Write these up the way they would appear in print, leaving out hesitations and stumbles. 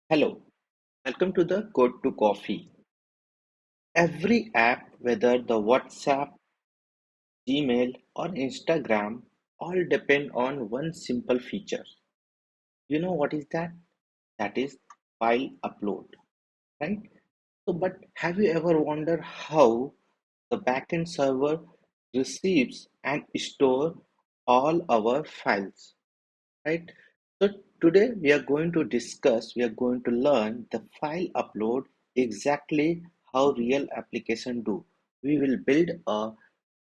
Hello, welcome to the Code to Coffee. Every app, whether the WhatsApp, Gmail, or Instagram, all depend on one simple feature. You know what is that? That is file upload, right? But have you ever wondered how the backend server receives and store all our files, right? So today we are going to learn the file upload exactly how real application do. We will build a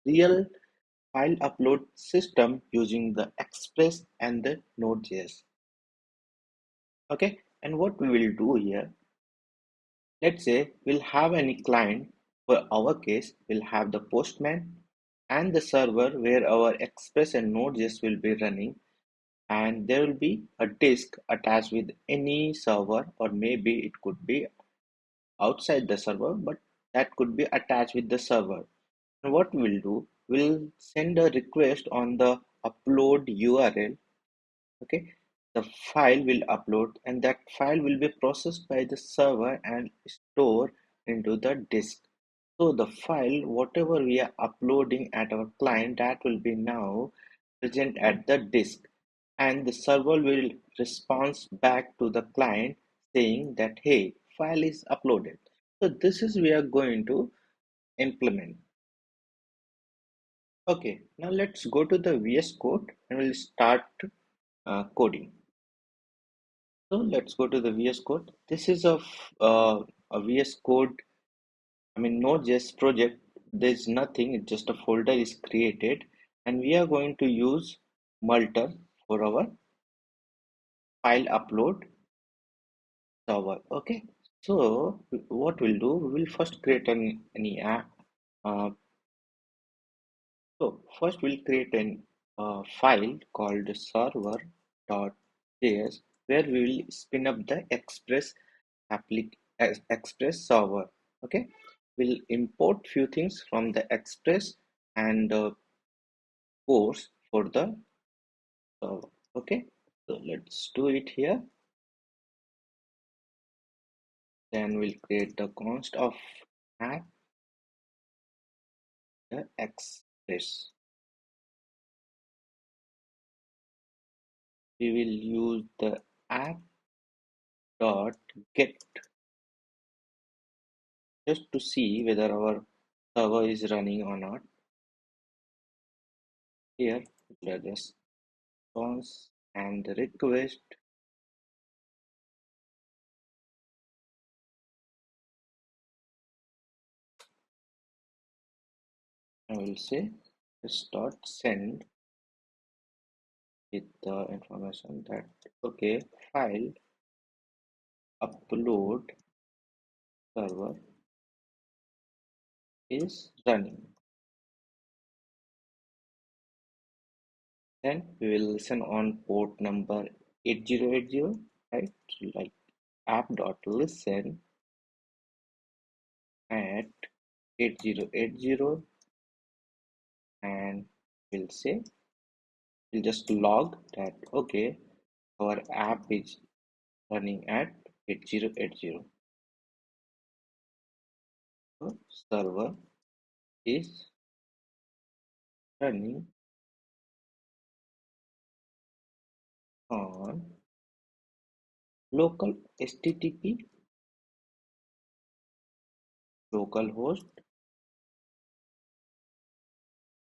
real file upload system using the Express and the Node.js. Okay, and what we will do here, let's say we'll have any client. For our case, we'll have the postman and the server where our Express and Node.js will be running, and there will be a disk attached with any server, or maybe it could be outside the server, but that could be attached with the server. And what we'll do, we'll send a request on the upload URL. Okay, the file will upload and that file will be processed by the server and stored into the disk. So the file whatever we are uploading at our client, that will be now present at the disk, and the server will respond back to the client saying that hey, file is uploaded. So this is we are going to implement. Okay, now let's go to the VS Code and we'll start coding. So let's go to the VS Code. This is a VS Code, I mean Node.js project. There's nothing, it's just a folder is created, and we are going to use Multer for our file upload server. Okay, so what we'll do, we will first create any app. Uh, so first we'll create an file called server.js where we will spin up the Express server. Okay, we'll import few things from the Express and course for the server. Okay, so let's do it here. Then we'll create the const of app the Express. We will use the app dot get just to see whether our server is running or not. Here, the response and the request. I will say just dot send with the information that okay, file upload server is running. Then we will listen on port number 8080, right? So like app.listen at 8080, and we'll say we'll just log that okay, our app is running at 8080. So server is running on local HTTP localhost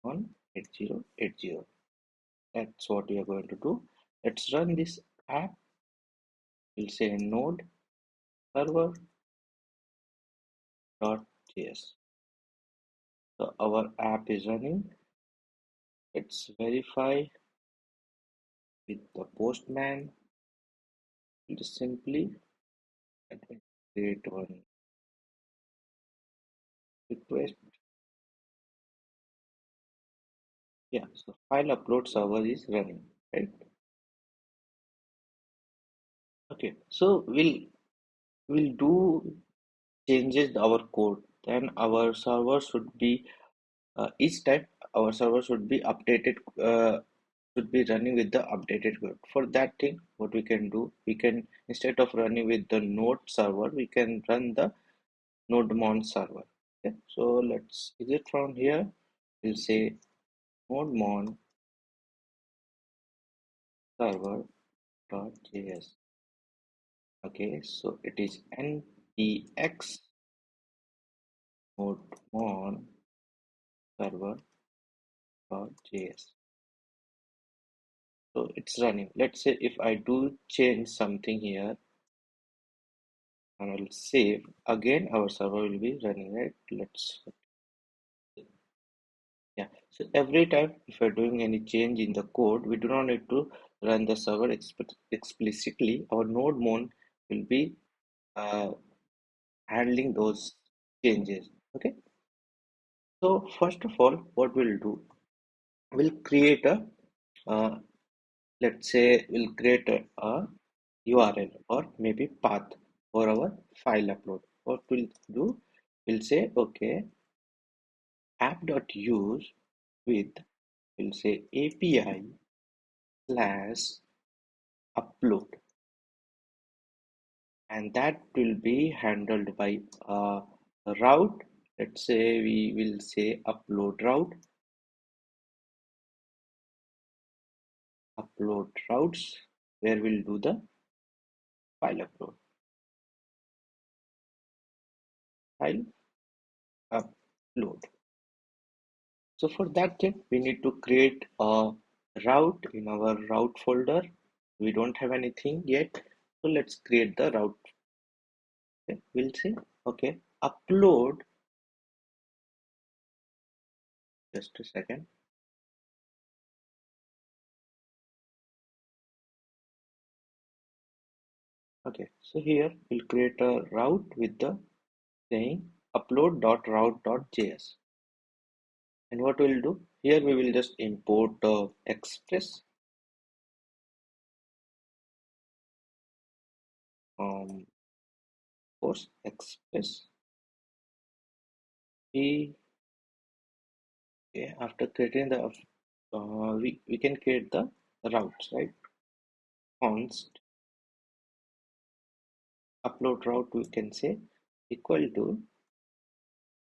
on 8080. That's what we are going to do. Let's run this app. We'll say node server.js. So our app is running. Let's verify with the postman. Just simply let me create one request. Yeah, so file upload server is running, right? Okay, so we'll do changes our code. Then our server should be each time our server should be updated should be running with the updated code. For that thing, what we can do, we can, instead of running with the node server, we can run the nodemon server. Okay, so let's exit from here. We'll say nodemon server.js. Okay, so it is npx nodemon server.js. So it's running. Let's say if I do change something here and I'll save, again our server will be running, right? Let's, yeah. So every time if we're doing any change in the code, we do not need to run the server explicitly. Our node mon will be uh, handling those changes. Okay. So first of all, what we'll do, we'll create a uh, let's say we'll create a URL or maybe path for our file upload. What we'll do, we'll say okay, app.use with, we'll say API slash upload, and that will be handled by a route. Let's say we will say upload routes, where we'll do the file file upload. So for that thing, we need to create a route in our route folder. We don't have anything yet, so let's create the route. Okay, we'll say okay, upload. Just a second. Okay, so here we'll create a route with the saying upload.route.js. And what we'll do here, we will just import express course express. We, okay, after creating the we can create the routes, right? Const upload route, we can say equal to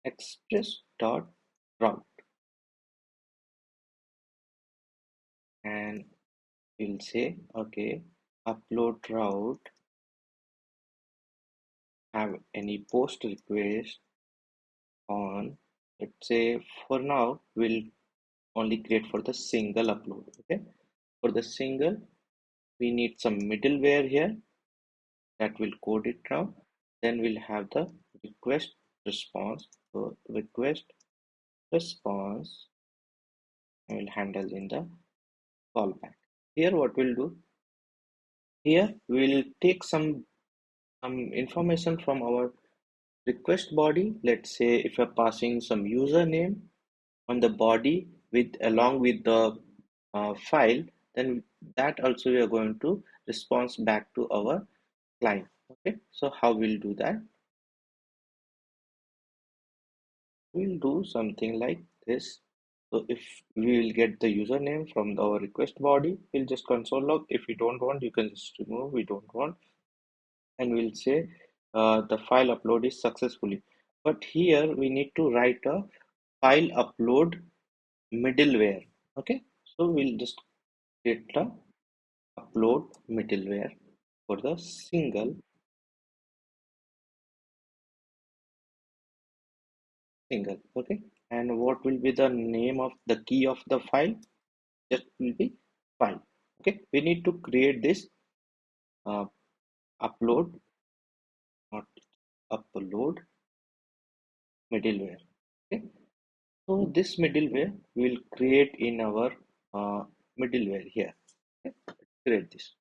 express dot route, and we'll say okay, upload route have any post request on, let's say for now we'll only create for the single upload. Okay, for the single we need some middleware here that will code it now. Then we'll have the request response. So request response I will handle in the callback. Here what we'll do, here we'll take some information from our request body. Let's say if you're passing some username on the body with along with the file, then that also we are going to response back to our client. Okay, so how we'll do that? We'll do something like this. So if we will get the username from our request body, we'll just console log. If you don't want, you can just remove. We don't want, and we'll say the file upload is successfully. But here we need to write a file upload middleware. Okay, so we'll just create the upload middleware for the single. Okay, and what will be the name of the key of the file? Just will be file. Okay, we need to create this uh, upload, not upload middleware. Okay, so this middleware we will create in our middleware here. Okay, create this.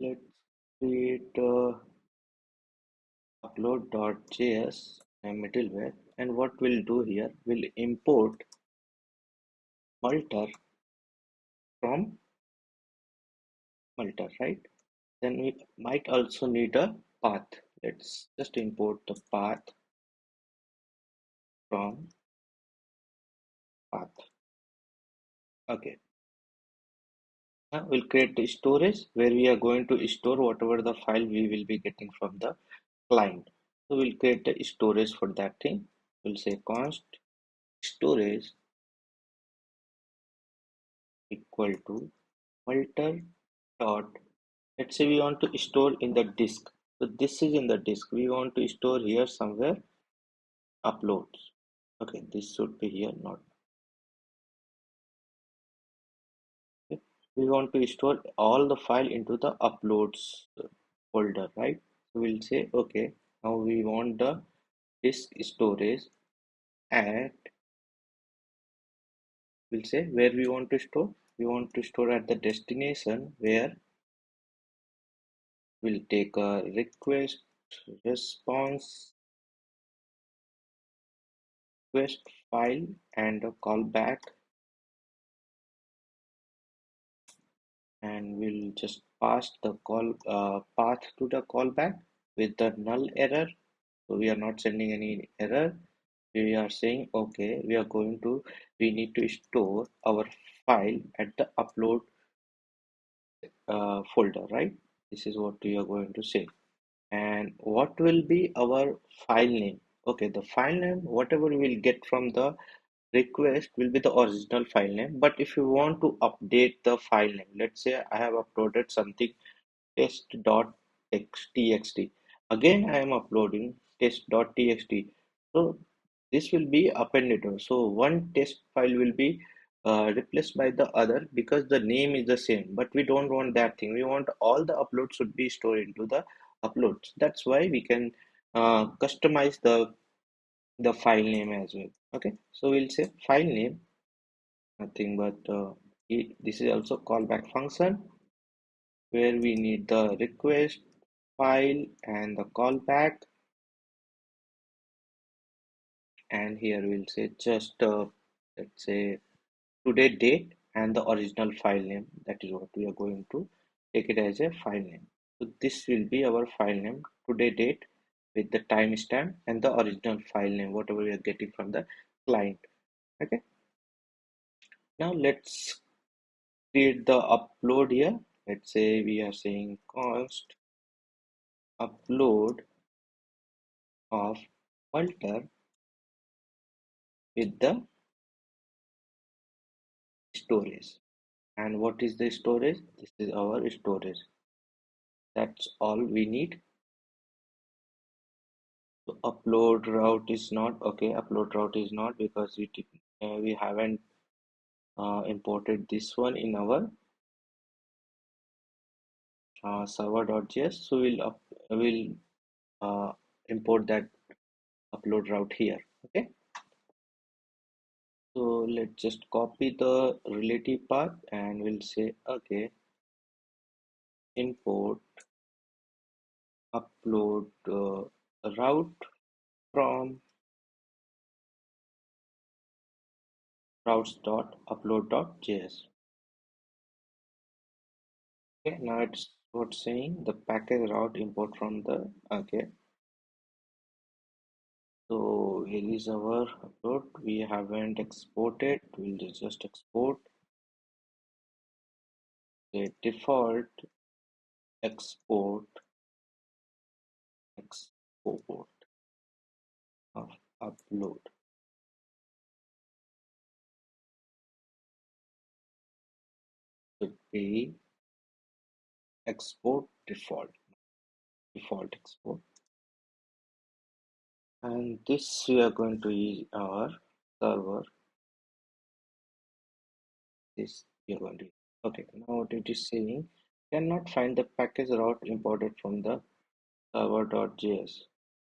Let's create upload.js and middleware, and what we'll do here, we'll import Multer from Multer, right? Then we might also need a path. let's just import the path from path. Okay, now we'll create the storage where we are going to store whatever the file we will be getting from the client. So we'll create the storage for that thing. We'll say const storage equal to multer dot. Let's say we want to store in the disk. So this is in the disk. We want to store here somewhere uploads. Okay, this should be here, not. Okay. We want to store all the file into the uploads folder, right? So we'll say okay. Now we want the disk storage at, we'll say where we want to store. We want to store at the destination where we'll take a request response request file and a callback, and we'll just pass the call path to the callback with the null error. So we are not sending any error. We are saying okay, we need to store our file at the upload folder, right? This is what we are going to say. And what will be our file name? Okay, the file name, whatever we will get from the request will be the original file name. But if you want to update the file name, let's say I have uploaded something test.txt. Again, I am uploading test.txt. So this will be appended. So one test file will be replaced by the other because the name is the same. But we don't want that thing. We want all the uploads should be stored into the uploads. That's why we can customize the file name as well. Okay, so we'll say file name, nothing but this is also callback function where we need the request file and the callback, and here we'll say just let's say today date and the original file name. That is what we are going to take it as a file name. So this will be our file name, today date with the timestamp and the original file name whatever we are getting from the client. Okay, now let's create the upload here. Let's say we are saying const upload of Multer with the storage. And what is the storage? This is our storage. That's all we need. So upload route is not okay. Upload route is not because we haven't imported this one in our server.js. So we'll import that upload route here. Okay. So let's just copy the relative path and we'll say okay, import upload route from routes.upload.js. Okay, now it's what saying the package route import from the okay. So here is our upload. We haven't exported. We'll just export the default export export of upload should be export default export, and this we are going to use our server. This we are going to use. Okay, now what it is saying cannot find the package route imported from the server.js.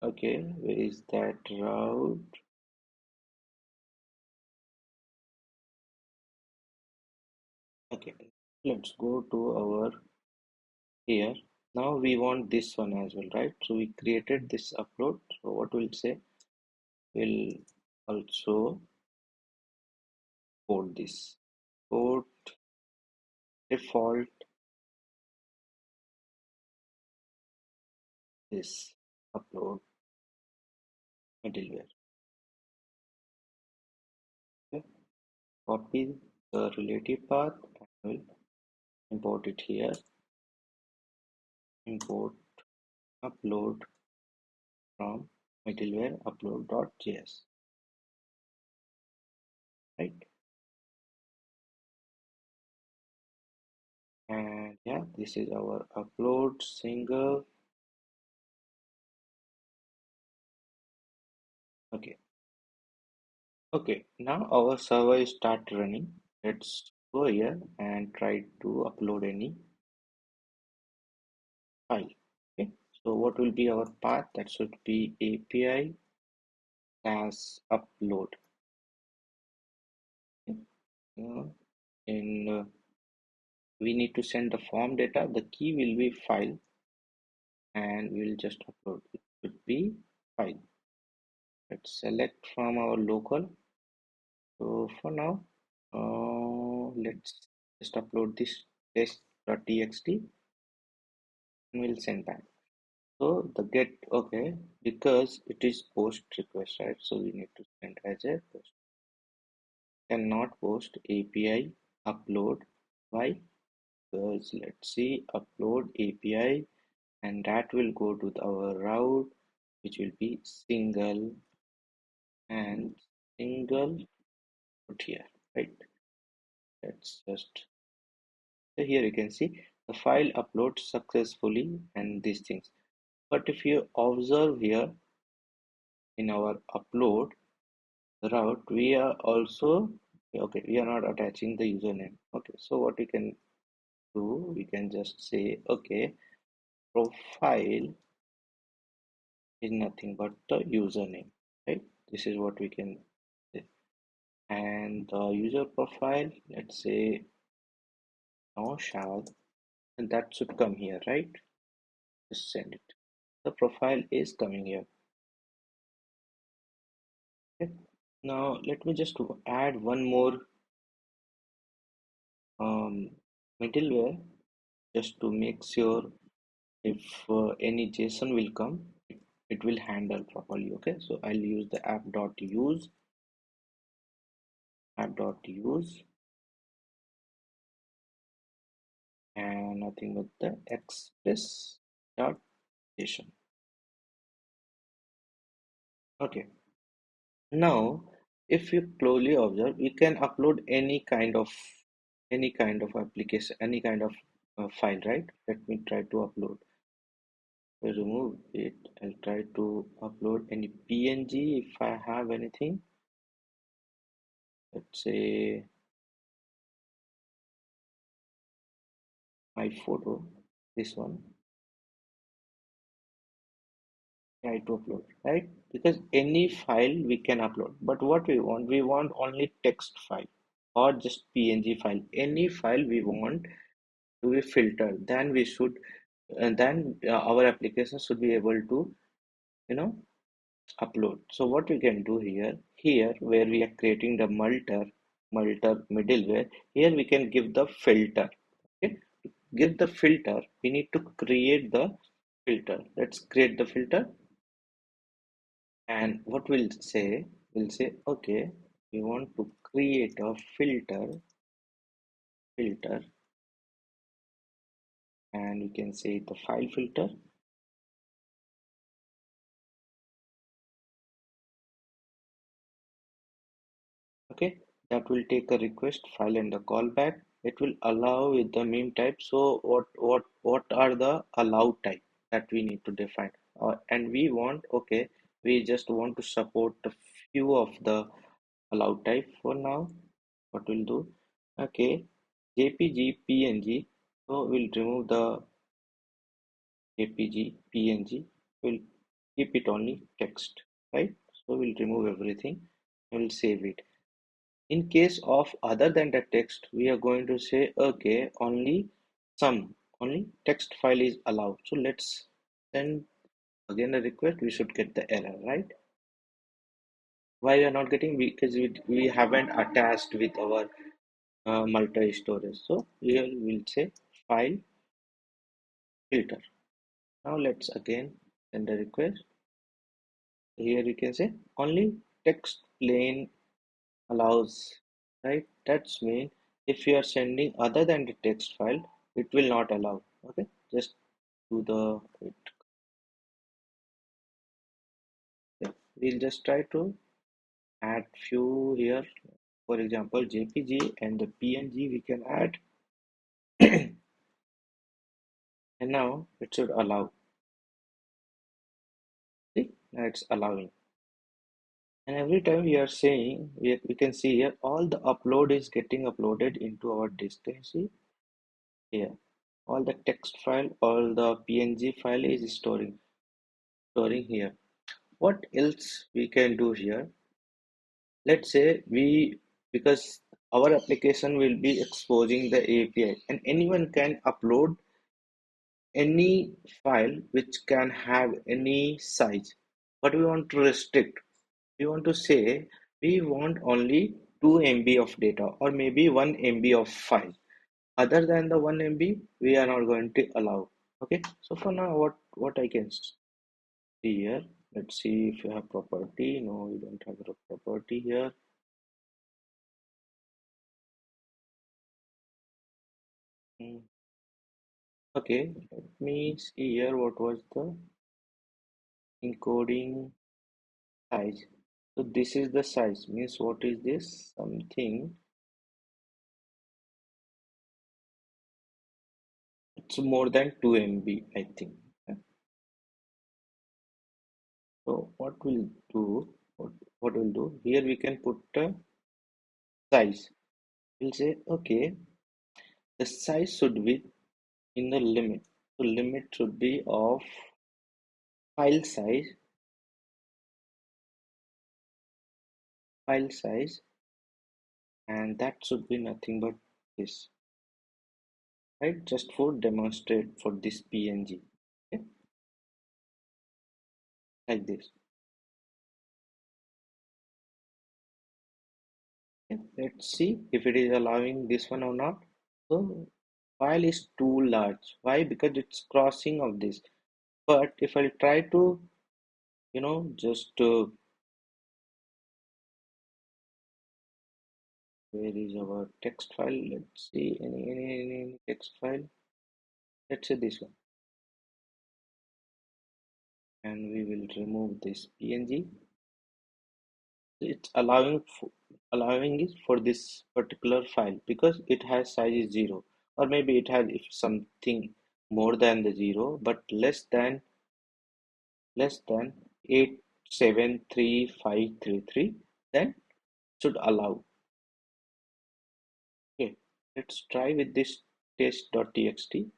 Okay, where is that route? Okay, let's go to our here. Now we want this one as well, right? So we created this upload. So what we'll say, we'll also code this code default this upload middleware. Okay. Copy the relative path and will import it here. Import upload from middleware upload.js. Right. And yeah, this is our upload single. Okay. Okay, now our server is start running. Let's go here and try to upload any file. Okay, so what will be our path? That should be API as upload. Okay. In we need to send the form data. The key will be file, and we'll just upload. It should be file. Let's select from our local. So for now, let's just upload this test.txt and we'll send back. So the get okay because it is post request, right? So we need to send as a post. Cannot post API upload. Why? Because let's see upload API and that will go to our route which will be single and single put here, right? Let's just so here you can see the file uploads successfully and these things. But if you observe here in our upload route we are also okay we are not attaching the username. Okay, so what we can do, we can just say okay profile is nothing but the username, right? This is what we can say. And the user profile, let's say Naushad, and that should come here, right? Just send it. The profile is coming here. Okay. Now let me just add one more middleware just to make sure if any JSON will come, it will handle properly. Okay, so I'll use the app.use and nothing but the express.json. Okay, now if you closely observe, you can upload any kind of application, any kind of file, right? Let me try to upload. I remove it. I'll try to upload any PNG if I have anything. Let's say my photo, this one. Try to upload, right? Because any file we can upload. But what we want only text file or just PNG file. Any file we want to be filtered. Then we should, and then our application should be able to, you know, upload. So what we can do here where we are creating the Multer middleware, here we can give the filter. Okay, to give the filter, we need to create the filter. Let's create the filter, and what we'll say, okay, we want to create a filter, and we can say the file filter. Okay, that will take a request file and a callback. It will allow with the meme type. So what are the allowed type that we need to define, and we want, okay, we just want to support a few of the allowed type for now. What we'll do, okay, jpg png, so we'll remove the jpg png, we'll keep it only text, right? So we'll remove everything, we'll save it. In case of other than the text, we are going to say, okay, only text file is allowed. So let's send again a request. We should get the error, right? Why we are not getting? Because we haven't attached with our multi-storage. So here we'll say file filter. Now let's again send a request. Here you can say only text plain allows, right? That's mean if you are sending other than the text file, it will not allow. Okay, just do the it. Okay. We'll just try to add few here. For example, JPG and the PNG we can add, and now it should allow. See, now it's allowing. And every time we are saying, we can see here all the upload is getting uploaded into our disk. Can you see here? All the text file, all the PNG file is storing here. What else we can do here? Let's say because our application will be exposing the API and anyone can upload any file which can have any size, but we want to restrict. We want to say we want only 2 MB of data or maybe 1 MB of file. Other than the 1 MB, we are not going to allow. Okay, so for now, what I can see here, let's see if you have property. No, you don't have a property here. Hmm. Okay, let me see here what was the encoding size. So this is the size, means what is this? Something, it's more than 2 MB, I think. So what we'll do, here we can put the size. We'll say, okay, the size should be in the limit. So limit should be of file size, and that should be nothing but this, right? Just for demonstrate for this PNG, okay? Like this. Okay, let's see if it is allowing this one or not. So file is too large. Why? Because it's crossing of this. But if I try to, just where is our text file? Let's see any text file. Let's say this one, and we will remove this PNG. It's allowing it for this particular file because it has size is 0, or maybe it has if something more than the 0 but less than 873533, then should allow. Okay, let's try with this test.txt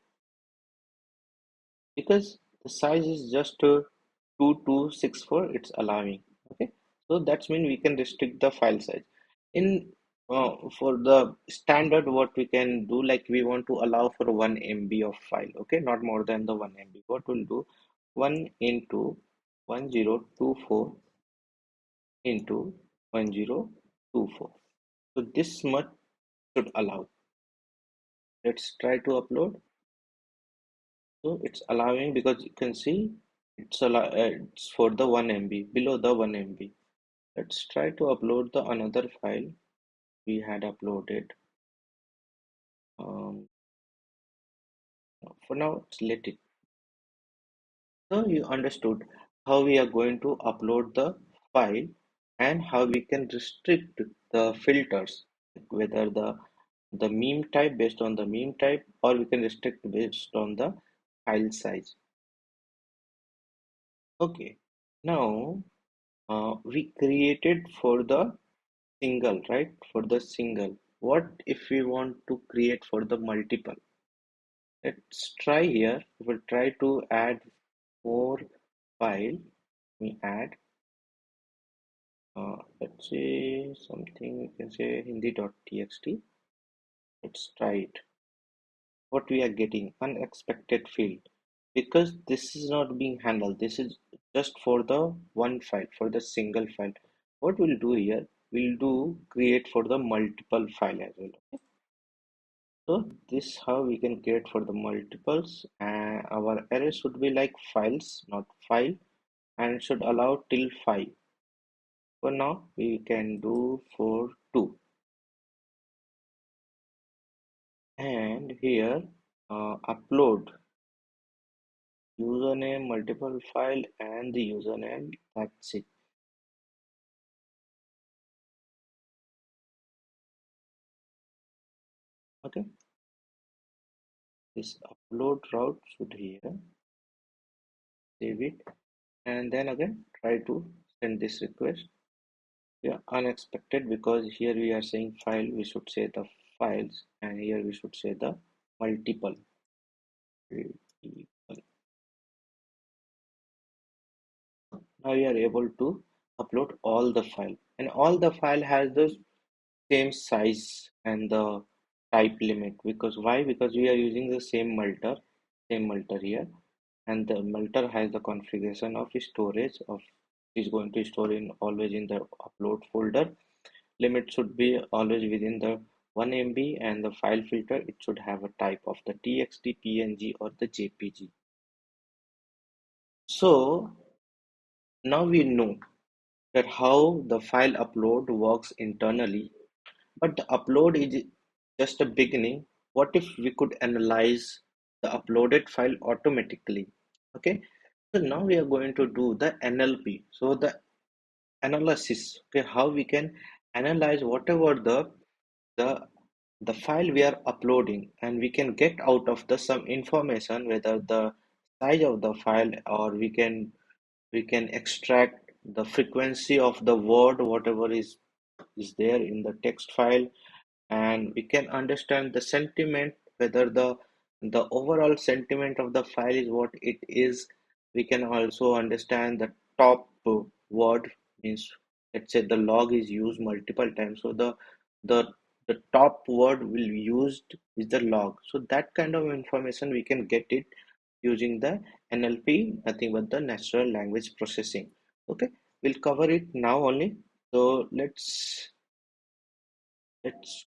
because the size is just 2264, it's allowing. Okay, so that's mean we can restrict the file size in for the standard. What we can do, like we want to allow for 1 MB of file, okay, not more than the 1 MB. What we'll do, 1 into 1024 into 1024, so this much should allow. Let's try to upload. So it's allowing because you can see it's for the 1 MB, below the 1 MB. Let's try to upload the another file we had uploaded. Um, for now, let's let it. So you understood how we are going to upload the file and how we can restrict the filters, whether the meme type based on the meme type, or we can restrict based on the file size. Okay, now we created for the single, right? For the single. What if we want to create for the multiple? Let's try here. We'll try to add more file. We add, let's say something, we can say hindi.txt. Let's try it. What we are getting, unexpected field. Because this is not being handled. This is just for the one file, for the single file. What we'll do here, we'll do create for the multiple file as well. So this how we can create for the multiples, and our array should be like files, not file, and it should allow till 5. For now, we can do for 2. And here, upload username, multiple file, and the username. That's it. Okay, this upload route should here, save it, and then again try to send this request. Yeah, unexpected, because here we are saying file, we should say the files, and here we should say the multiple. Multiple. Now we are able to upload all the file, and all the file has the same size and the type limit. Because why? Because we are using the same multer here, and the multer has the configuration of storage of is going to store in always in the upload folder. Limit should be always within the 1 MB, and the file filter, it should have a type of the TXT, PNG, or the JPG. So now we know that how the file upload works internally, but the upload is just a beginning. What if we could analyze the uploaded file automatically? Okay, so now we are going to do the NLP. So the analysis, okay, how we can analyze whatever the the file we are uploading, and we can get out of the some information, whether the size of the file, or we can extract the frequency of the word whatever is there in the text file, and we can understand the sentiment, whether the overall sentiment of the file is what it is. We can also understand the top word, means let's say the log is used multiple times, so the the top word will used is the log. So that kind of information we can get it using the NLP, nothing but the natural language processing. Okay, we'll cover it now only. So let's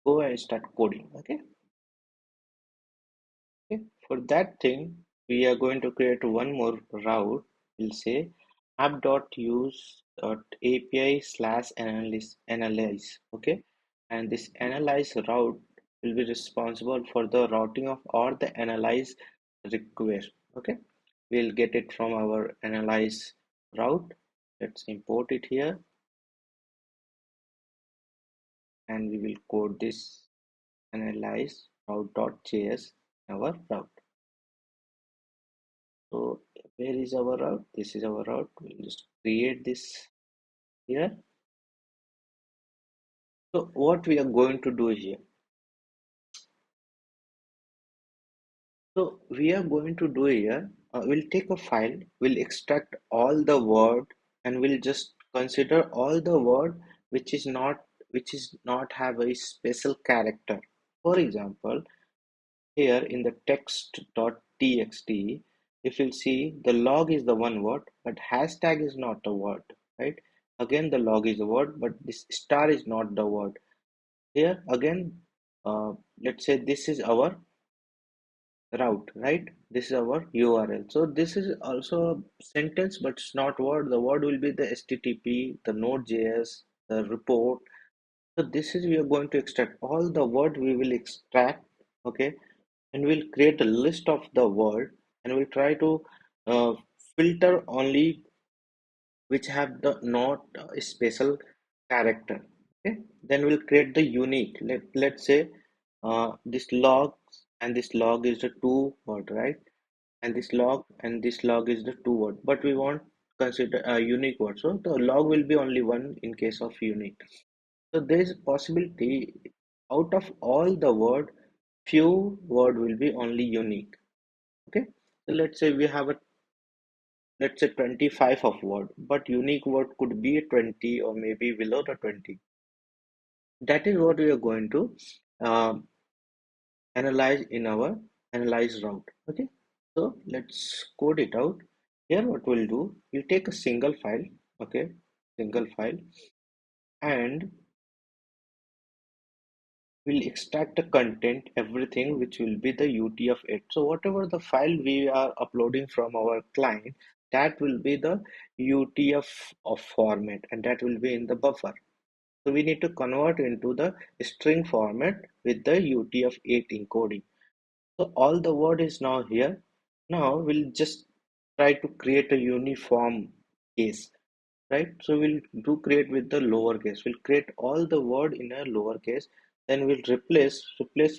go and start coding. Okay, for that thing we are going to create one more route. We'll say app.use.api/analyze. Okay, and this analyze route will be responsible for the routing of all the analyze request. Okay, we'll get it from our analyze route. Let's import it here, and we will code this analyze route.js our route. So where is our route? This is our route. We'll just create this here. So what we are going to do here? So we are going to do here, we'll take a file, we'll extract all the word, and we'll just consider all the word which is not have a special character. For example, here in the text.txt, if you'll see, the log is the one word, but hashtag is not a word, right? Again, the log is a word, but this star is not the word. Here again, let's say this is our route, right? This is our URL. So this is also a sentence, but it's not word. The word will be the HTTP, the Node.js, the report. So this is we are going to extract all the word we will extract. Okay, and we'll create a list of the word, and we'll try to uh, filter only which have the not special character. Okay, then we'll create the unique. Let's say this log and this log is the two word, right? And this log and this log is the two word, but we want consider a unique word, so the log will be only one in case of unique. So there is a possibility out of all the word, few word will be only unique. Okay, so let's say 25 of word, but unique word could be 20 or maybe below the 20. That is what we are going to um, analyze in our analyze route. Okay, so let's code it out. Here what we'll do, we'll take a single file. Okay, single file, and will extract the content, everything which will be the UT of it. So whatever the file we are uploading from our client, that will be the UTF of format, and that will be in the buffer. So we need to convert into the string format with the UTF-8 encoding. So all the word is now here. Now we'll just try to create a uniform case, right? So we'll do create with the lowercase. We'll create all the word in a lowercase. Then we'll replace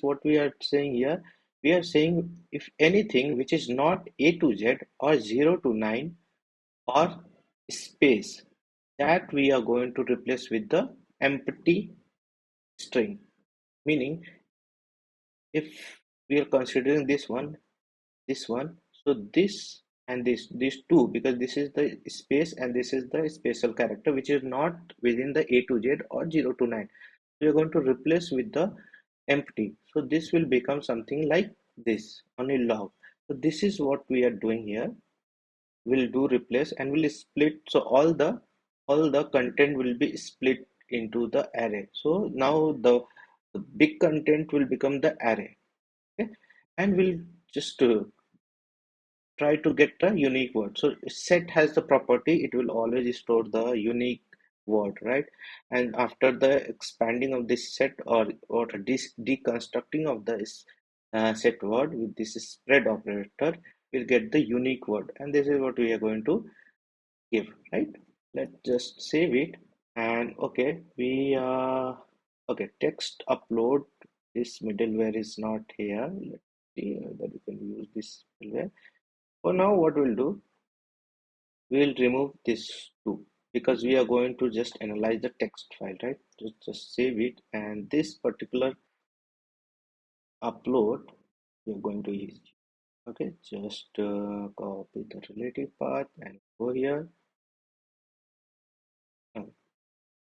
what we are saying here. We are saying if anything which is not A to Z or 0 to 9 or space, that we are going to replace with the empty string. Meaning if we are considering this one, so this and this, these two, because this is the space and this is the special character which is not within the A to Z or 0 to 9. We are going to replace with the empty. So this will become something like this, only log. So this is what we are doing here. We'll do replace and we'll split. So all the content will be split into the array. So now the big content will become the array. Okay, and we'll just try to get the unique word. So set has the property, it will always store the unique word, right? And after the expanding of this set or this deconstructing of this set word with this spread operator, we'll get the unique word, and this is what we are going to give, right? Let's just save it. And okay, we okay, text upload, this middleware is not here. Let's see whether we can use this middleware. For now, what we'll do, we'll remove this too, because we are going to just analyze the text file, right? Just save it, and this particular upload we are going to use. Okay, just copy the relative path and go here,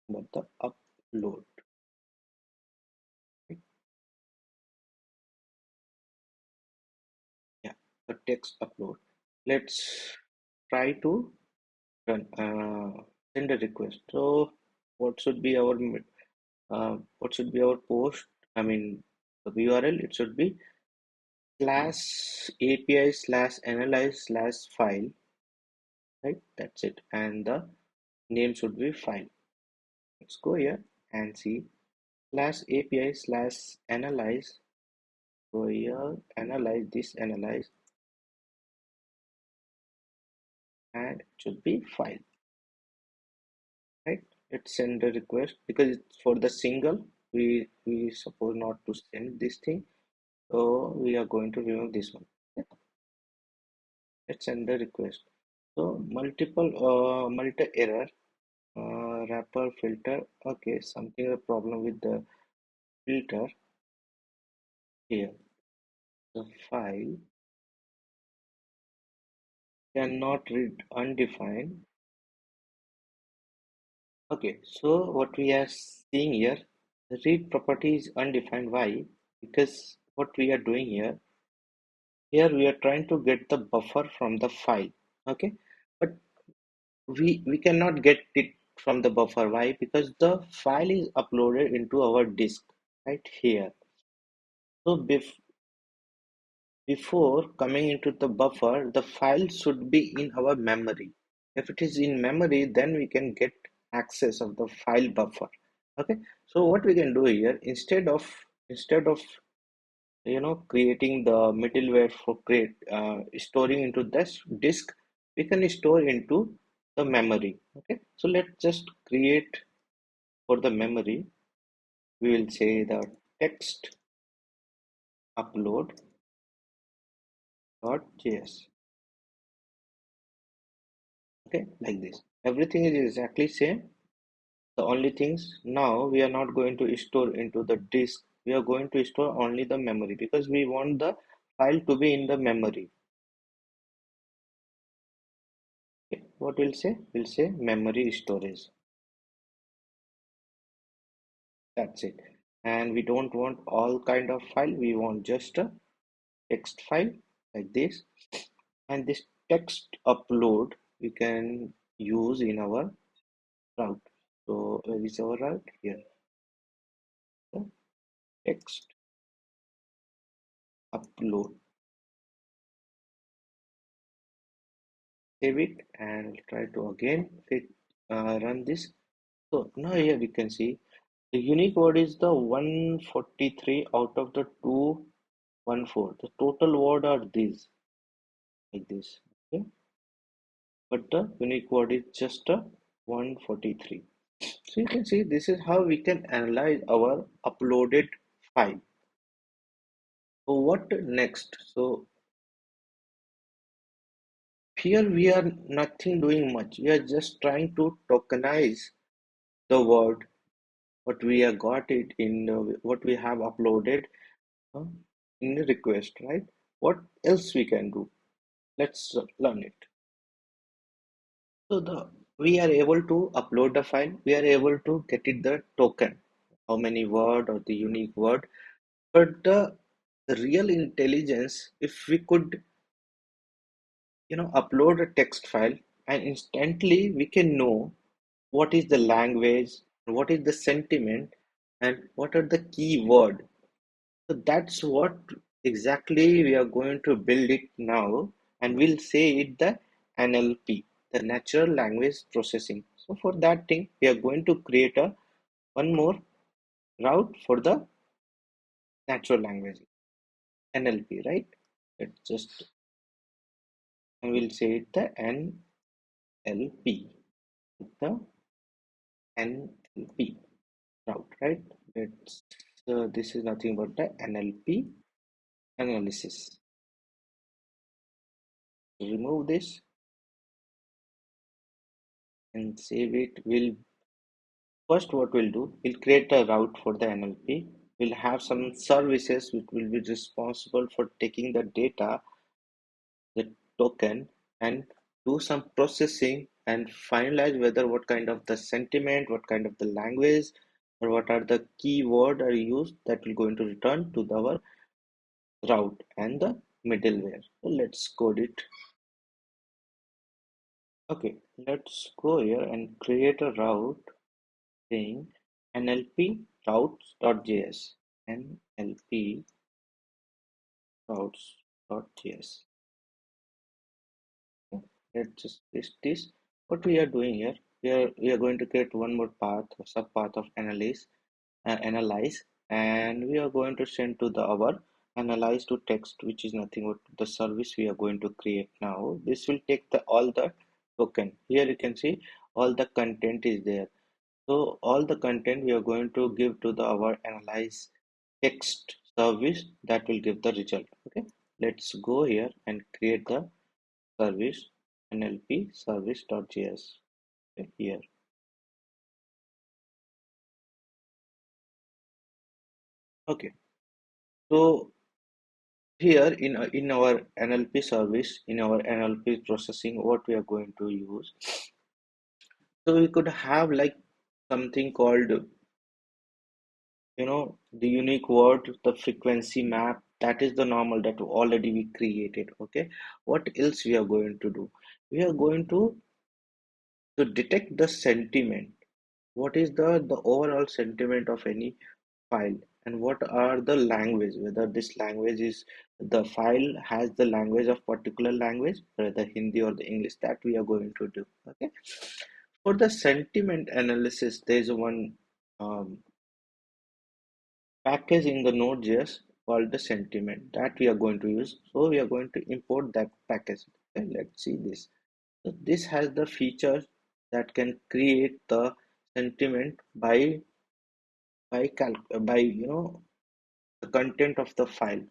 but the upload. Right? Yeah, the text upload. Let's try to run send a request. So what should be our post? I mean the URL. It should be slash API slash analyze slash file, right? That's it, and the name should be file. Let's go here and see slash API slash analyze. Go here, analyze this, analyze, and it should be file, right? Let's send the request because it's for the single. We suppose not to send this thing, so we are going to remove this one. Okay? Let's send the request. So multi error. Wrapper filter. Okay, something a problem with the filter here. The file cannot read undefined. Okay, so what we are seeing here, the read property is undefined. Why? Because what we are doing here we are trying to get the buffer from the file. Okay, but we cannot get it from the buffer. Why? Because the file is uploaded into our disk right here. So before coming into the buffer, the file should be in our memory. If it is in memory, then we can get access of the file buffer. Okay, so what we can do here, instead of creating the middleware for create storing into this disk, we can store into the memory. Okay, so let's just create for the memory. We will say the text upload.js. Okay, like this. Everything is exactly same. The only things now we are not going to store into the disk. We are going to store only the memory because we want the file to be in the memory. Okay, what we'll say? We'll say memory storage. That's it. And we don't want all kind of file. We want just a text file like this. And this text upload we can use in our route. So where is our route? Here. text upload. Save it and try to again run this. So now here we can see the unique word is the 143 out of the 214. The total word are these, like this. Okay, but the unique word is just a 143. So you can see this is how we can analyze our uploaded file. So what next? So here we are nothing doing much. We are just trying to tokenize the word what we have got it in what we have uploaded uh, in the request, right? What else we can do? Let's learn it. So the we are able to upload the file. We are able to get it the token, how many word or the unique word. But the real intelligence, if we could, upload a text file and instantly we can know what is the language, what is the sentiment, and what are the keyword. So that's what exactly we are going to build it now, and we'll say it the NLP, the natural language processing. So for that thing, we are going to create a one more route for the natural language NLP, right? Let's just and we'll say it the NLP, the NLP route, right? Let's this is nothing but the NLP analysis. Remove this and save it. We'll first what we'll do, we'll create a route for the NLP. We'll have some services which will be responsible for taking the data, the token, and do some processing and finalize whether what kind of the sentiment, what kind of the language, or what are the keyword are used that will going to return to our route and the middleware. So let's code it. Okay, let's go here and create a route saying NLP routes.js. NLP routes.js. Okay, let's just paste this. What we are doing here, we are going to create one more path or subpath of analyze, and we are going to send to the our analyze to text, which is nothing but the service we are going to create now. This will take the all the token. Here you can see all the content is there. So all the content we are going to give to the our analyze text service that will give the result. Okay, let's go here and create the service NLP service.js. Okay, here. Okay, so here in our NLP service, in our NLP processing, what we are going to use. So we could have like something called, the unique word, the frequency map. That is the normal that already we created. Okay, what else we are going to do? We are going to detect the sentiment. What is the overall sentiment of any file, and what are the language, whether this language is the file has the language of particular language, whether Hindi or the English, that we are going to do. Okay, for the sentiment analysis there is one um, package in the Node.js called the sentiment that we are going to use. So we are going to import that package. Okay, let's see this. So this has the feature that can create the sentiment by the content of the file.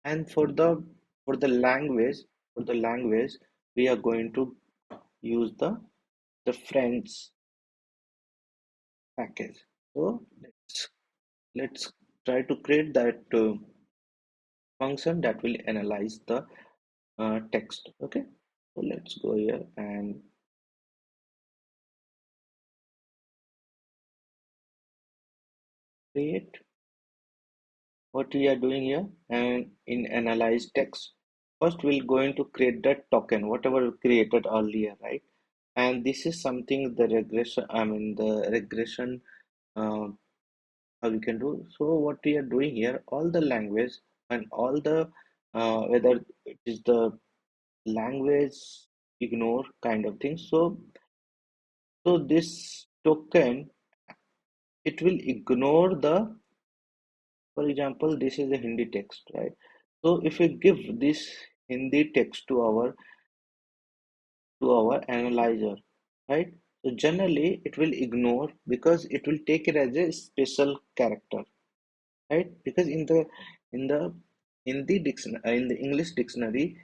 And for the language we are going to use the French package. So let's try to create that function that will analyze the text. Okay, so let's go here and create what we are doing here. And in analyze text, first we're going to create that token whatever we created earlier, right? And this is something the regression, I mean the regression uh, how we can do. So what we are doing here, all the language and all the whether it is the language ignore kind of thing. So this token, it will ignore the, for example, this is a Hindi text, right? So if we give this Hindi text to our analyzer, right? So generally it will ignore because it will take it as a special character, right? Because in the in the English dictionary,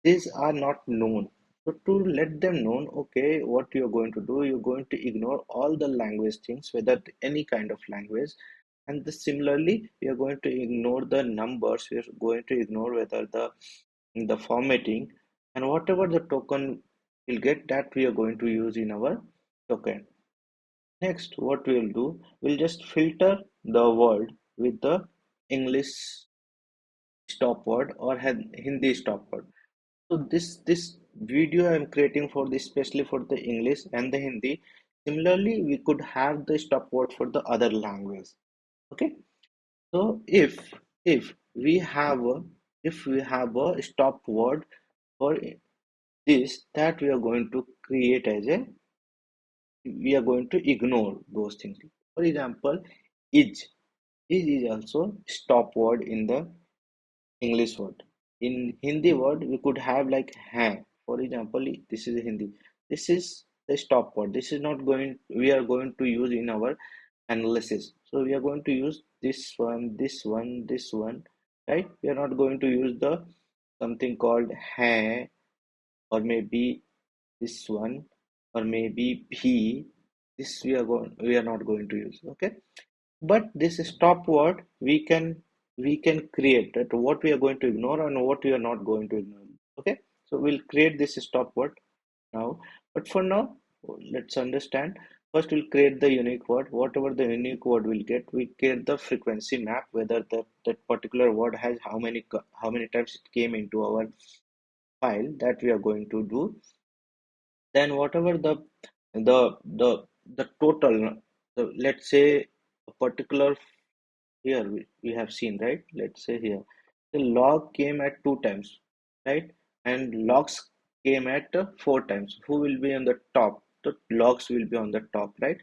these are not known. So to let them know, okay, what you're going to do, you're going to ignore all the language things, whether any kind of language. And similarly, we are going to ignore the numbers. We are going to ignore whether the formatting, and whatever the token will get, that we are going to use in our token. Next, what we'll do, we'll just filter the word with the English stop word or Hindi stop word. So this video I'm creating for this, especially for the English and the Hindi. Similarly, we could have the stop word for the other language. Okay. So if we have a stop word for this, that we are going to create as a, we are going to ignore those things. For example, is also stop word in the English word. In Hindi word, we could have like hai. For example, this is Hindi. This is the stop word. This is not going, we are going to use in our analysis. So we are going to use this one, right? We are not going to use the something called hai, or maybe this one, or maybe bhi. This we are not going to use. Okay. But this stop word, we can create that what we are going to ignore and what we are not going to ignore. Okay, so we'll create this stop word now. But for now, let's understand. First, we'll create the unique word. Whatever the unique word will get, we create the frequency map, whether that particular word has how many times it came into our file, that we are going to do. Then whatever the the total, let's say a particular, here we have seen, right? Let's say here the log came at 2 times, right? And logs came at 4 times. Who will be on the top? The logs will be on the top, right?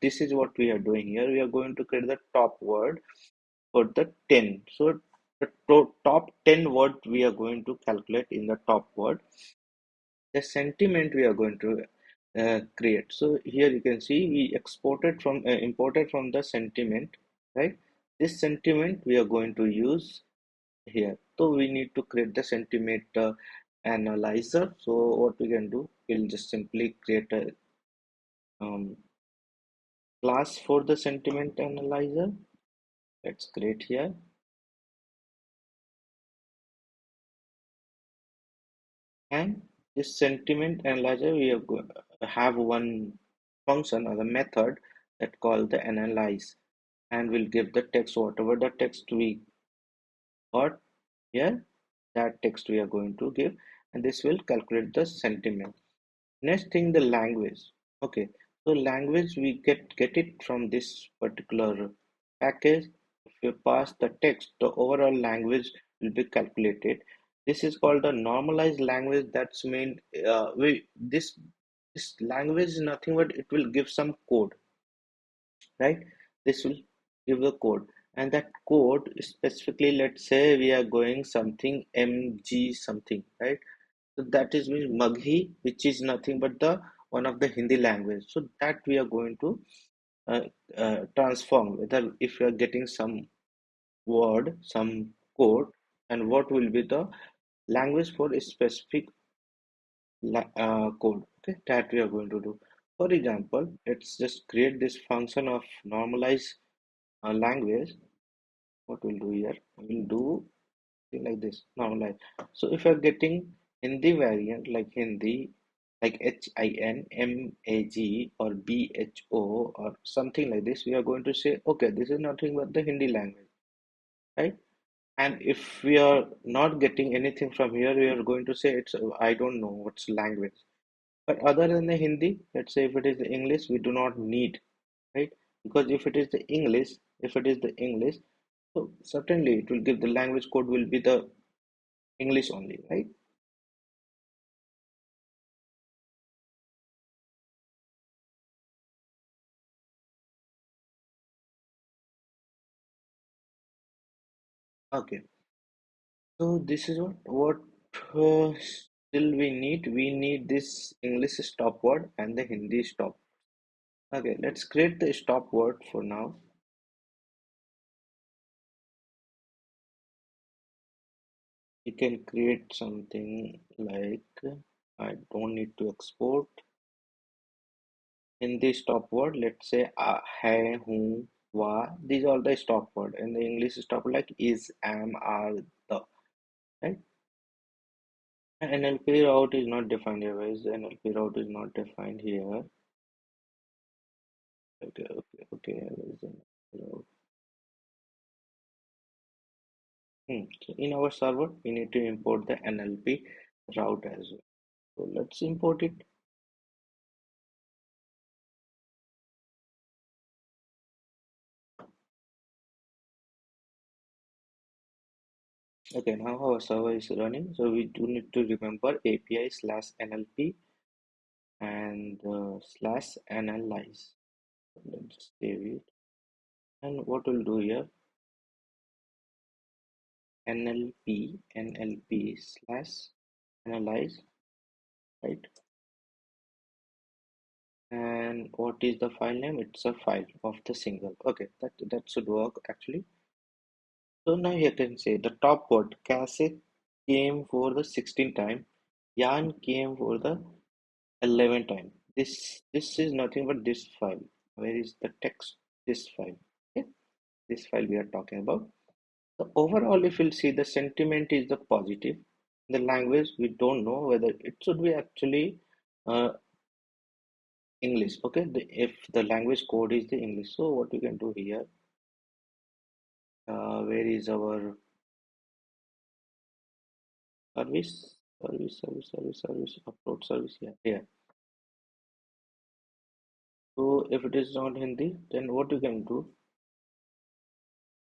This is what we are doing here. We are going to create the top word for the 10. So the top 10 word we are going to calculate in the top word. The sentiment we are going to create. So here you can see we imported from the sentiment, right? This sentiment we are going to use here. So we need to create the sentiment analyzer. So what we can do, we'll just simply create a class for the sentiment analyzer. Let's create here. And this sentiment analyzer, we have one function or a method that called the analyze, and will give the text, whatever the text we got here, that text we are going to give, and this will calculate the sentiment. Next thing, the language. Okay, so language we get it from this particular package. If you pass the text, the overall language will be calculated. This is called a normalized language. That's mean we this language is nothing but it will give some code, right? This will give the code, and that code specifically, let's say we are going something mg something, right? So that is means maghi, which is nothing but the one of the Hindi language. So that we are going to uh, transform, whether if you are getting some word, some code, and what will be the language for a specific code. Okay, that we are going to do. For example, let's just create this function of normalize language. What we'll do here, we'll do something like this, normalize. So if you're getting Hindi variant, like Hindi, like HINMAG or BHO or something like this, we are going to say, okay, this is nothing but the Hindi language, right? And if we are not getting anything from here, we are going to say it's, I don't know what's language. But other than the Hindi, let's say if it is English, we do not need, right? because if it is the English, so certainly it will give the language code will be the English only, right? Okay, so this is what still we need. We need this English stop word and the Hindi stop. Okay, let's create the stop word for now. You can create something like I don't need to export Hindi stop word. Let's say hai, hu, wa. These are the stop word, and the English stop word like is, am, are, the. Right? NLP route is not defined here. Why is the NLP route is not defined here? Okay, okay, okay. Where is the NLP route? So in our server, we need to import the NLP route as well. So let's import it. Okay, now our server is running. So we do need to remember API slash NLP and slash analyze. Let's save it. And what we'll do here, NLP slash analyze, right? And what is the file name? It's a file of the single. Okay, that should work actually. So now you can say the top word cassette came for the 16th time, yarn came for the 11th time. This is nothing but this file. Where is the text? This file. Okay, this file we are talking about. So overall, if you'll see the sentiment is the positive. The language we don't know whether it should be actually uh, English. Okay, if the language code is the English, so what we can do here? Where is our service upload service? Yeah, here. So if it is not Hindi, then what you can do?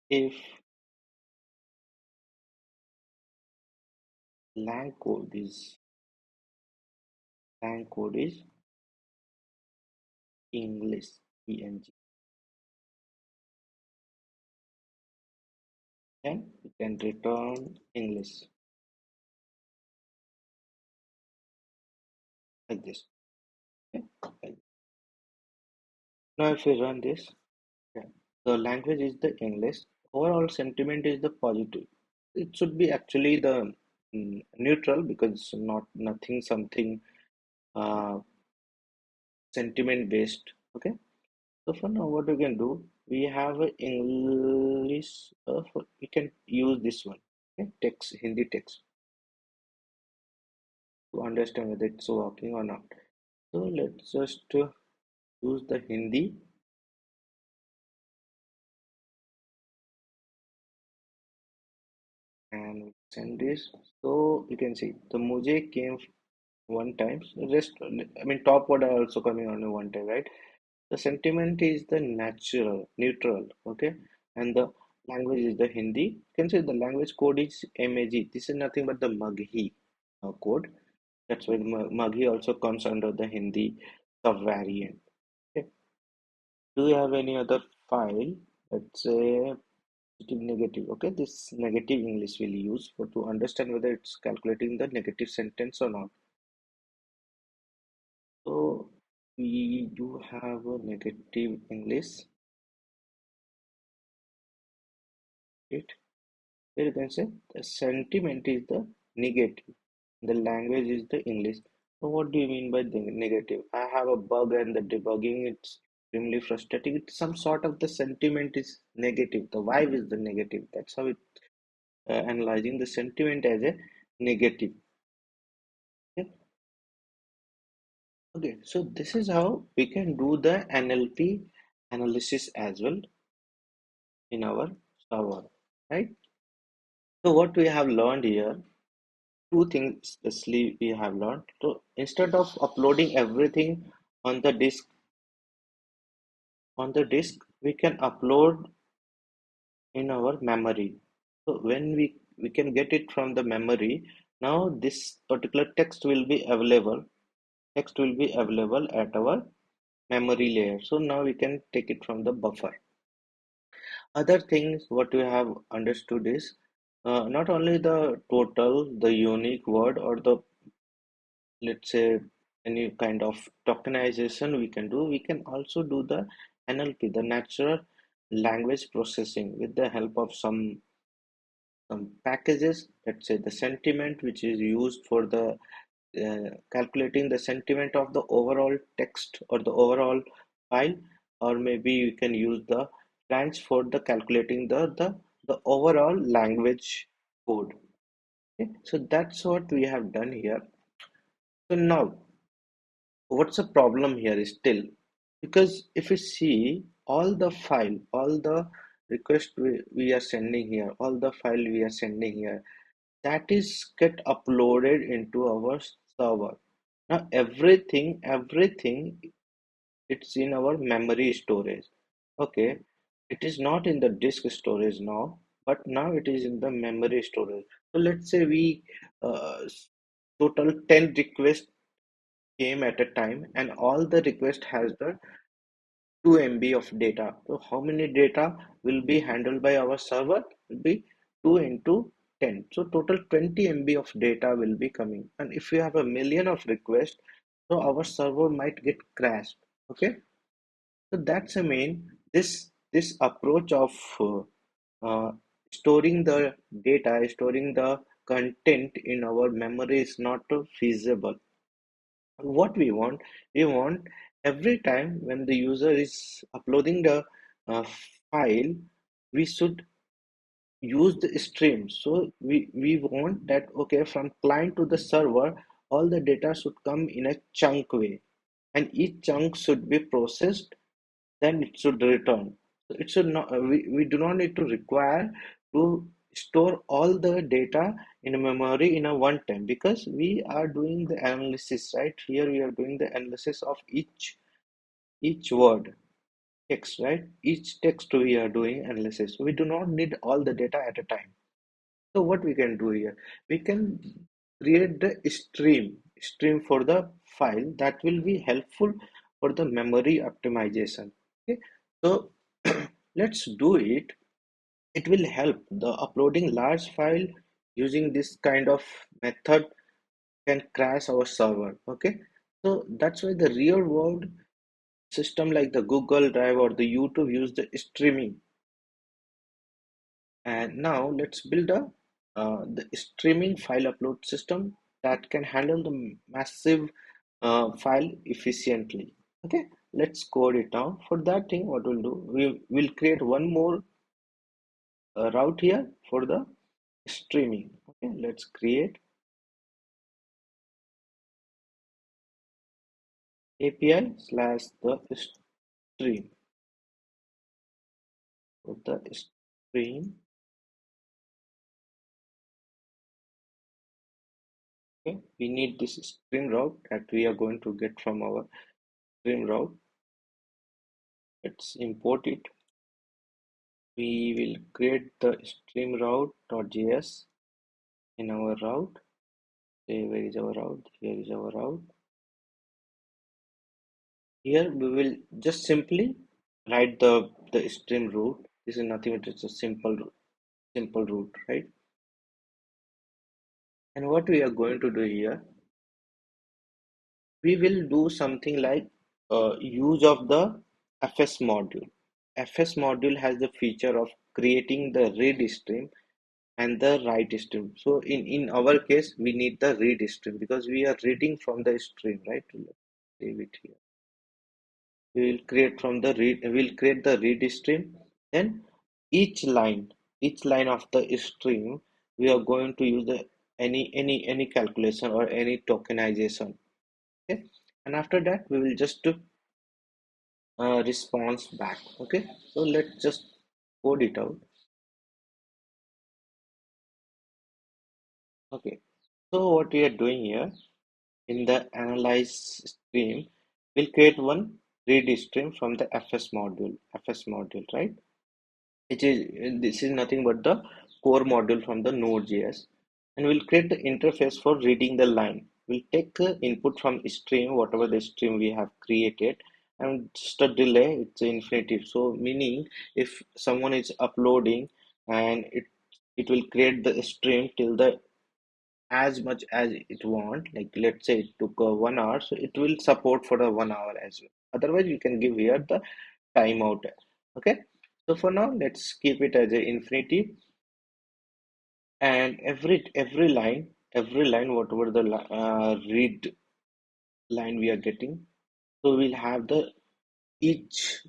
If lang code is lang code is English, ENG, then you can return English like this. Okay? Now if we run this, okay, the language is the English. Overall sentiment is the positive. It should be actually the neutral because it's not nothing something uh, sentiment based. Okay. So for now, what we can do, we have a English. We can use this one, okay? Text, Hindi text, to understand whether it's working or not. So let's just use the Hindi and send this. So you can see the mujhe came one time. So rest, I mean, top word are also coming on one time, right? The sentiment is the natural, neutral, okay, and the language is the Hindi. You can say the language code is MAG. This is nothing but the Maghi code. That's why the Maghi also comes under the Hindi subvariant. Okay. Do you have any other file? Let's say positive negative. Okay, this negative English will use for to understand whether it's calculating the negative sentence or not. So we do have a negative English. Right? Here you can say the sentiment is the negative, the language is the English. So what do you mean by the negative? I have a bug and the debugging it's extremely frustrating. It's some sort of the sentiment is negative. The vibe is the negative. That's how it analyzing the sentiment as a negative. Okay. Okay. So this is how we can do the NLP analysis as well in our server, right? So what we have learned here, two things especially we have learned. So instead of uploading everything on the disk, on the disk, we can upload in our memory. So when we can get it from the memory, now this particular text will be available at our memory layer. So now we can take it from the buffer. Other things what we have understood is not only the total, the unique word, or the, let's say, any kind of tokenization we can do. We can also do the NLP, the natural language processing, with the help of some packages. Let's say the sentiment, which is used for the calculating the sentiment of the overall text or the overall file, or maybe you can use the branch for the calculating the overall language code. Okay? So that's what we have done here. So now, what's the problem here is still, because if you see all the request we are sending here, all the file we are sending here, that is get uploaded into our server. Now everything it's in our memory storage. Okay, it is not in the disk storage now, but now it is in the memory storage. So let's say we total 10 requests came at a time, and all the request has the 2 MB of data. So how many data will be handled by our server? Will be 2 into 10. So total 20 MB of data will be coming. And if we have a million of requests, so our server might get crashed. Okay. So that's the main this approach of uh, storing the data, storing the content in our memory is not feasible. What we want every time when the user is uploading the uh, file, we should use the stream. So we want that, okay, from client to the server, all the data should come in a chunk way, and each chunk should be processed, then it should return. So it should not, we do not need to require to store all the data in a memory in a one time, because we are doing the analysis. Right here we are doing the analysis of each word text, right? Each text we are doing analysis. We do not need all the data at a time. So what we can do here, we can create the stream for the file that will be helpful for the memory optimization. Okay, so let's do it. It will help the uploading large file using this kind of method can crash our server. Okay, so that's why the real world system like the Google Drive or the YouTube use the streaming. And now let's build the streaming file upload system that can handle the massive file efficiently. Okay, let's code it down. For that thing, what we'll do, we will create one more route here for the streaming. Okay, let's create API slash the stream. For the stream, okay, we need this stream route that we are going to get from our stream route. Let's import it. We will create the stream route.js in our route. Say, where is our route? Here is our route. Here we will just simply write the stream route. This is nothing but it's a simple route, right? And what we are going to do here, we will do something like use of the FS module. FS module has the feature of creating the read stream and the write stream. So in our case, we need the read stream because we are reading from the stream, right? Let's save it here. We will create from the read. We'll create the read stream. Then each line of the stream, we are going to use the any calculation or any tokenization. Okay, and after that we will just do response back. Okay, so let's just code it out. Okay, so what we are doing here, in the analyze stream, we'll create one. read stream from the fs module, right? Which is this is nothing but the core module from the Node.js, and we'll create the interface for reading the line. We'll take the input from stream, whatever the stream we have created, and just a delay, it's infinitive. So meaning if someone is uploading and it will create the stream till the as much as it want, like let's say it took 1 hour, so it will support for the 1 hour as well. Otherwise you can give here the timeout. Okay, so for now let's keep it as a infinity, and every line whatever the read line we are getting, so we'll have the each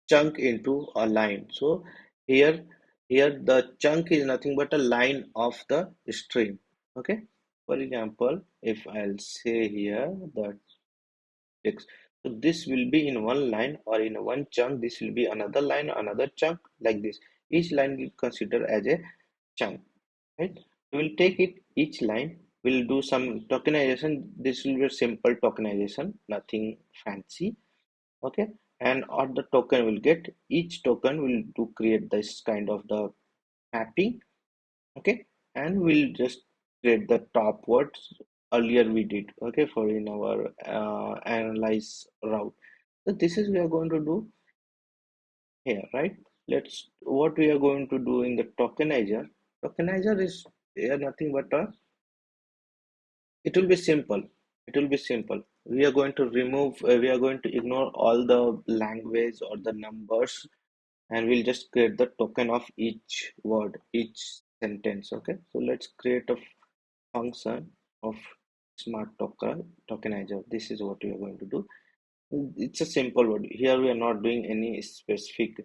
chunk into a line. So here the chunk is nothing but a line of the string. Okay, for example, if I'll say here the text, so this will be in one line or in one chunk, this will be another line, another chunk, like this. Each line we consider as a chunk, right? We will take it each line, we'll do some tokenization. This will be a simple tokenization, nothing fancy. Okay, and or the token will get, each token will do create this kind of the mapping. Okay, and we'll just create the top words earlier we did, okay, for in our analyze route. So this is we are going to do here, right? Let's what we are going to do in the tokenizer is here nothing but a, it will be simple, it will be simple. We are going to remove we are going to ignore all the language or the numbers, and we'll just create the token of each word, each sentence. Okay, so let's create a function of smart tokenizer. This is what we are going to do. It's a simple word here, we are not doing any specific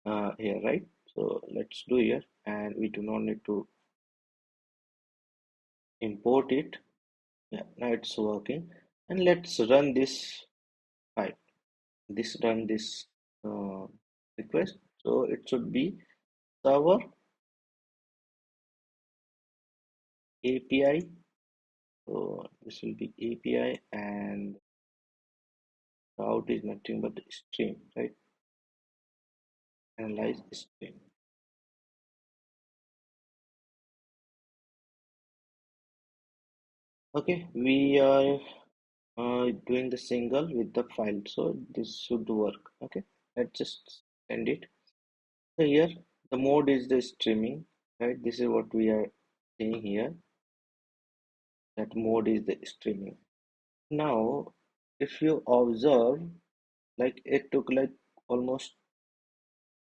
here, right? So let's do here, and we do not need to import it. Yeah, now it's working, and let's run this file, this run this uh, request. So it should be server API. So this will be API, and route is nothing but stream, right? Analyze stream. Okay, we are doing the single with the file, so this should work. Okay, let's just send it. So here the mode is the streaming, right? This is what we are seeing here. That mode is the streaming. Now, if you observe, like it took like almost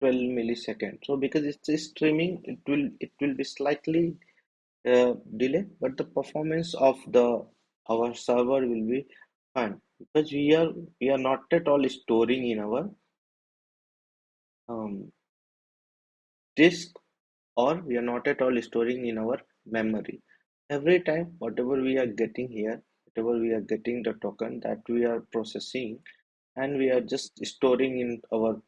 12 milliseconds. So because it's streaming, it will be slightly delay, but the performance of the our server will be fine, because we are not at all storing in our um, disk, or we are not at all storing in our memory. Every time whatever we are getting here, whatever we are getting the token that we are processing, and we are just storing in our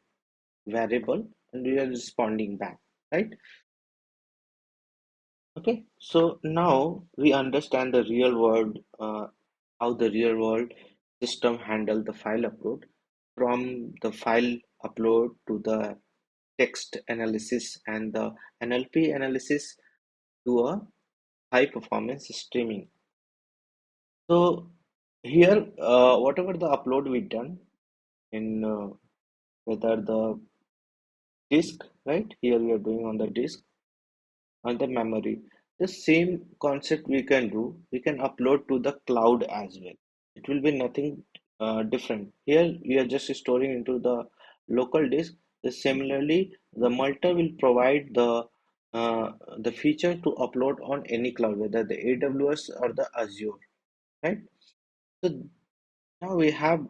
variable, and we are responding back, right? Okay, so now we understand the real world, how the real world system handle the file upload, from the file upload to the text analysis and the NLP analysis to a high performance streaming. So here, whatever the upload we done in whether the disk, right? Here we are doing on the disk, on the memory. The same concept we can do, we can upload to the cloud as well. It will be nothing different. Here we are just storing into the local disk. Similarly, the Multer will provide the feature to upload on any cloud, whether the AWS or the Azure, right? So now we have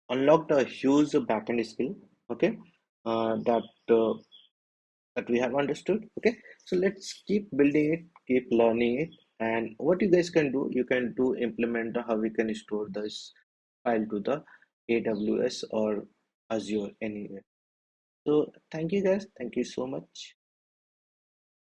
unlocked a huge backend skill, okay, that that we have understood. Okay, so let's keep building it, keep learning it. And what you guys can do, you can do implement how we can store this file to the AWS or Azure anywhere. So thank you guys, thank you so much.